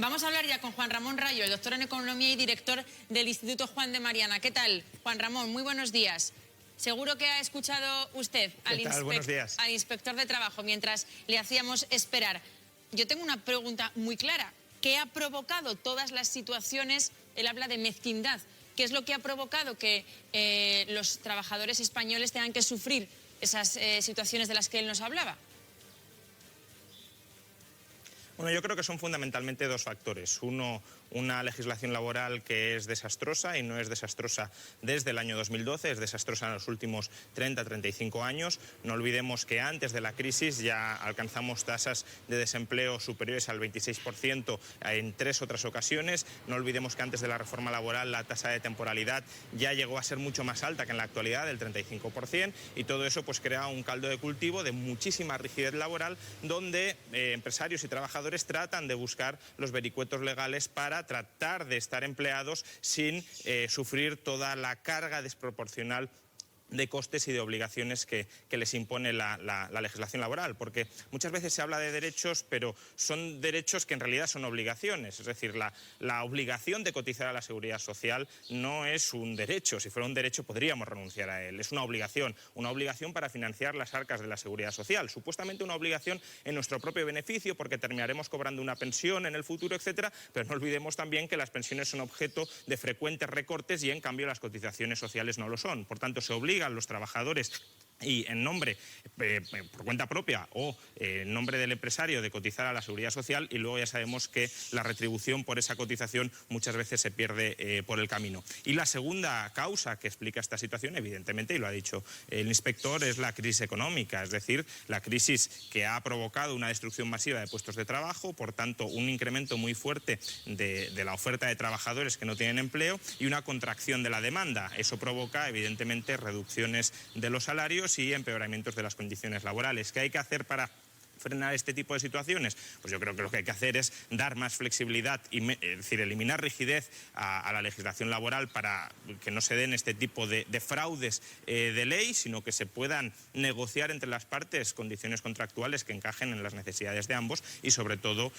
Vamos a hablar ya con Juan Ramón Rayo, el doctor en Economía y director del Instituto Juan de Mariana. ¿Qué tal, Juan Ramón? Muy buenos días. Seguro que ha escuchado usted al inspector de trabajo mientras le hacíamos esperar. Yo tengo una pregunta muy clara. ¿Qué ha provocado todas las situaciones? Él habla de mezquindad. ¿Qué es lo que ha provocado que los trabajadores españoles tengan que sufrir esas situaciones de las que él nos hablaba? Bueno, yo creo que son fundamentalmente dos factores. Uno, una legislación laboral que es desastrosa y no es desastrosa desde el año 2012, es desastrosa en los últimos 30-35 años. No olvidemos que antes de la crisis ya alcanzamos tasas de desempleo superiores al 26% en 3 otras ocasiones. No olvidemos que antes de la reforma laboral la tasa de temporalidad ya llegó a ser mucho más alta que en la actualidad, del 35%, y todo eso pues crea un caldo de cultivo de muchísima rigidez laboral donde empresarios y trabajadores tratan de buscar los vericuetos legales para tratar de estar empleados sin sufrir toda la carga desproporcional de costes y de obligaciones que les impone la legislación laboral, porque muchas veces se habla de derechos, pero son derechos que en realidad son obligaciones. Es decir, la obligación de cotizar a la seguridad social no es un derecho. Si fuera un derecho podríamos renunciar a él. Es una obligación para financiar las arcas de la seguridad social. Supuestamente una obligación en nuestro propio beneficio, porque terminaremos cobrando una pensión en el futuro, etcétera, pero no olvidemos también que las pensiones son objeto de frecuentes recortes y en cambio las cotizaciones sociales no lo son. Por tanto, se obliga a los trabajadores y en nombre, por cuenta propia o en nombre del empresario, de cotizar a la seguridad social, y luego ya sabemos que la retribución por esa cotización muchas veces se pierde por el camino. Y la segunda causa que explica esta situación, evidentemente, y lo ha dicho el inspector, es la crisis económica, es decir, la crisis que ha provocado una destrucción masiva de puestos de trabajo, por tanto, un incremento muy fuerte de la oferta de trabajadores que no tienen empleo y una contracción de la demanda. Eso provoca, evidentemente, reducciones de los salarios y empeoramientos de las condiciones laborales. ¿Qué hay que hacer para frenar este tipo de situaciones? Pues yo creo que lo que hay que hacer es dar más flexibilidad, es decir, eliminar rigidez a la legislación laboral para que no se den este tipo de fraudes de ley, sino que se puedan negociar entre las partes condiciones contractuales que encajen en las necesidades de ambos y, sobre todo,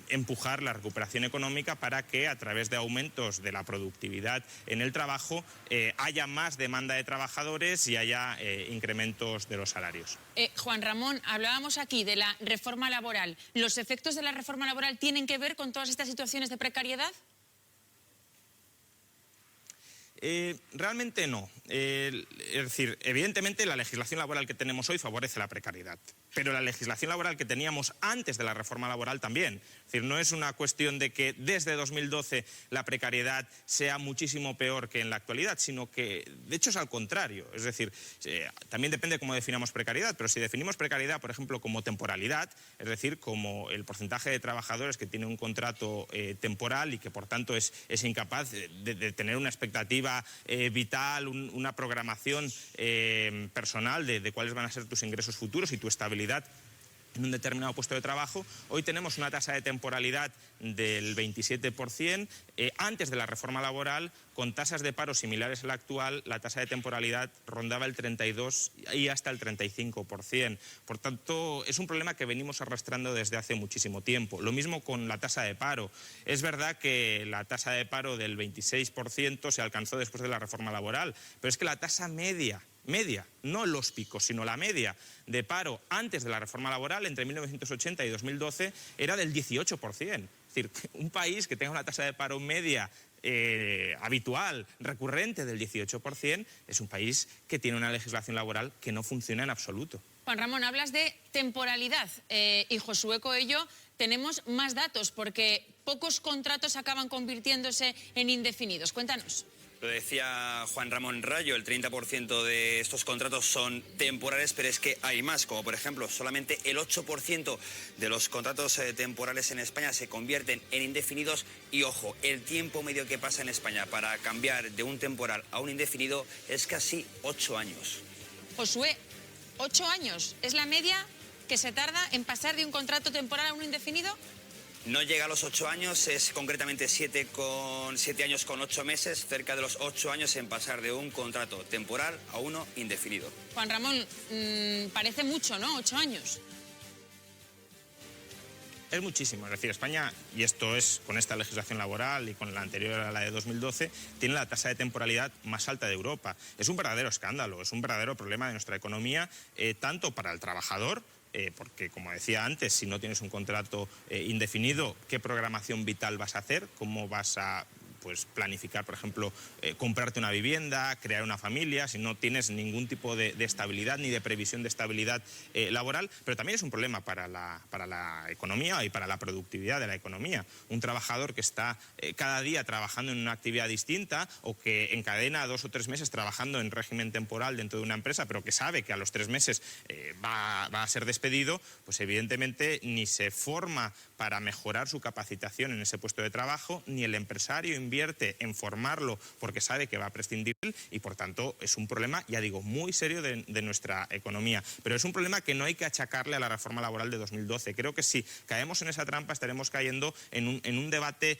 empujar la recuperación económica para que, a través de aumentos de la productividad en el trabajo, haya más demanda de trabajadores y haya incrementos de los salarios. Juan Ramón, hablábamos aquí de la reforma laboral. ¿Los efectos de la reforma laboral tienen que ver con todas estas situaciones de precariedad? Realmente no. Es decir, evidentemente la legislación laboral que tenemos hoy favorece la precariedad, pero la legislación laboral que teníamos antes de la reforma laboral también. Es decir, no es una cuestión de que desde 2012 la precariedad sea muchísimo peor que en la actualidad, sino que de hecho es al contrario. Es decir, también depende de cómo definamos precariedad, pero si definimos precariedad, por ejemplo, como temporalidad, es decir, como el porcentaje de trabajadores que tiene un contrato temporal y que por tanto es incapaz de tener una expectativa vital, una programación personal de cuáles van a ser tus ingresos futuros y tu estabilidad en un determinado puesto de trabajo. Hoy tenemos una tasa de temporalidad del 27%. Antes de la reforma laboral, con tasas de paro similares a la actual, la tasa de temporalidad rondaba el 32% y hasta el 35%. Por tanto, es un problema que venimos arrastrando desde hace muchísimo tiempo. Lo mismo con la tasa de paro. Es verdad que la tasa de paro del 26% se alcanzó después de la reforma laboral, pero es que la tasa media, no los picos, sino la media de paro antes de la reforma laboral, entre 1980 y 2012, era del 18%. Es decir, un país que tenga una tasa de paro media habitual, recurrente del 18%, es un país que tiene una legislación laboral que no funciona en absoluto. Juan Ramón, hablas de temporalidad y Josué Coello, tenemos más datos porque pocos contratos acaban convirtiéndose en indefinidos. Cuéntanos. Lo decía Juan Ramón Rayo, el 30% de estos contratos son temporales, pero es que hay más, como por ejemplo, solamente el 8% de los contratos temporales en España se convierten en indefinidos y, ojo, el tiempo medio que pasa en España para cambiar de un temporal a un indefinido es casi 8 años. Josué, 8 años, ¿es la media que se tarda en pasar de un contrato temporal a un indefinido? No llega a los 8 años, es concretamente 7 años con 8 meses, cerca de los 8 años en pasar de un contrato temporal a uno indefinido. Juan Ramón, parece mucho, ¿no? 8 años. Es muchísimo. Es decir, España, y esto es con esta legislación laboral y con la anterior a la de 2012, tiene la tasa de temporalidad más alta de Europa. Es un verdadero escándalo, es un verdadero problema de nuestra economía, tanto para el trabajador, porque, como decía antes, si no tienes un contrato indefinido, ¿qué programación vital vas a hacer? ¿Cómo vas a planificar, por ejemplo, comprarte una vivienda, crear una familia, si no tienes ningún tipo de estabilidad ni de previsión de estabilidad laboral? Pero también es un problema para la economía y para la productividad de la economía. Un trabajador que está cada día trabajando en una actividad distinta o que encadena 2 o 3 meses trabajando en régimen temporal dentro de una empresa, pero que sabe que a los 3 meses va a ser despedido, pues evidentemente ni se forma para mejorar su capacitación en ese puesto de trabajo, ni el empresario invierte en formarlo porque sabe que va a prescindir de él, y por tanto es un problema, ya digo, muy serio de nuestra economía. Pero es un problema que no hay que achacarle a la reforma laboral de 2012. Creo que si caemos en esa trampa estaremos cayendo en un debate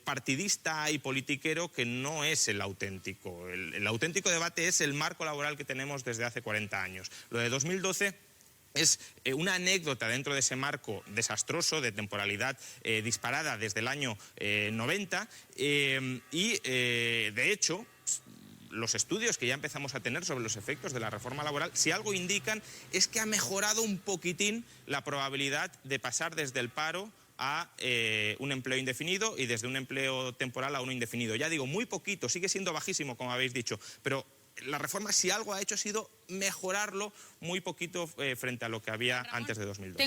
partidista y politiquero que no es el auténtico. El auténtico debate es el marco laboral que tenemos desde hace 40 años. Lo de 2012... es una anécdota dentro de ese marco desastroso de temporalidad disparada desde el año 90 de hecho, los estudios que ya empezamos a tener sobre los efectos de la reforma laboral, si algo indican, es que ha mejorado un poquitín la probabilidad de pasar desde el paro a un empleo indefinido y desde un empleo temporal a uno indefinido. Ya digo, muy poquito, sigue siendo bajísimo, como habéis dicho, pero la reforma, si algo ha hecho, ha sido mejorarlo muy poquito frente a lo que había antes de 2012.